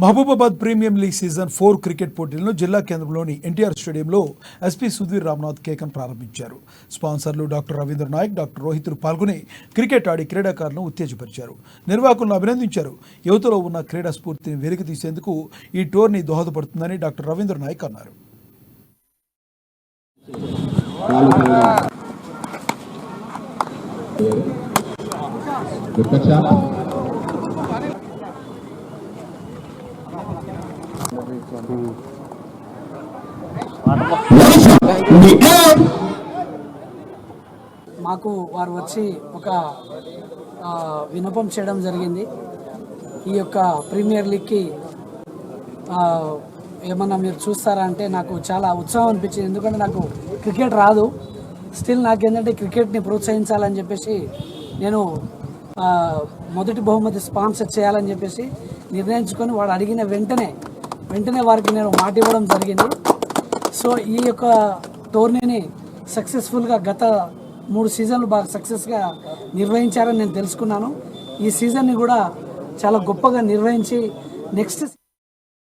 Mahabubabad premium league season 4 cricket పోటీలను జిల్లా కేంద్రంలోని ఎన్టీఆర్ స్టేడియంలో ఎస్పీ సుధీర్ రామ్నాథ్ కేకన్ ప్రారంభించారు. స్పాన్సర్లు డాక్టర్ రవీంద్ర నాయక్, డాక్టర్ రోహితులు పాల్గొని క్రికెట్ ఆడి క్రీడాకారులను ఉత్తేజపరిచారు. నిర్వాహకులను అభినందించారు. యువతలో ఉన్న క్రీడా స్ఫూర్తిని వెలికి తీసేందుకు ఈ టోర్నీ దోహదపడుతుందని డాక్టర్ రవీంద్ర నాయక్ అన్నారు. మాకు వారు వచ్చి ఒక విన్నపం చేయడం జరిగింది. ఈ యొక్క ప్రీమియర్ లీగ్కి ఏమన్నా మీరు చూస్తారా అంటే నాకు చాలా ఉత్సాహం అనిపించింది. ఎందుకంటే నాకు క్రికెట్ రాదు. స్టిల్ నాకేంటంటే క్రికెట్ని ప్రోత్సహించాలని చెప్పేసి నేను మొదటి బహుమతి స్పాన్సర్ చేయాలని చెప్పేసి నిర్ణయించుకొని వాడు అడిగిన వెంటనే వారికి నేను మాట ఇవ్వడం జరిగింది. సో ఈ యొక్క టోర్నీని సక్సెస్ఫుల్గా గత 3 సీజన్లు బాగా సక్సెస్గా నిర్వహించారని నేను తెలుసుకున్నాను. ఈ సీజన్ని కూడా చాలా గొప్పగా నిర్వహించి నెక్స్ట్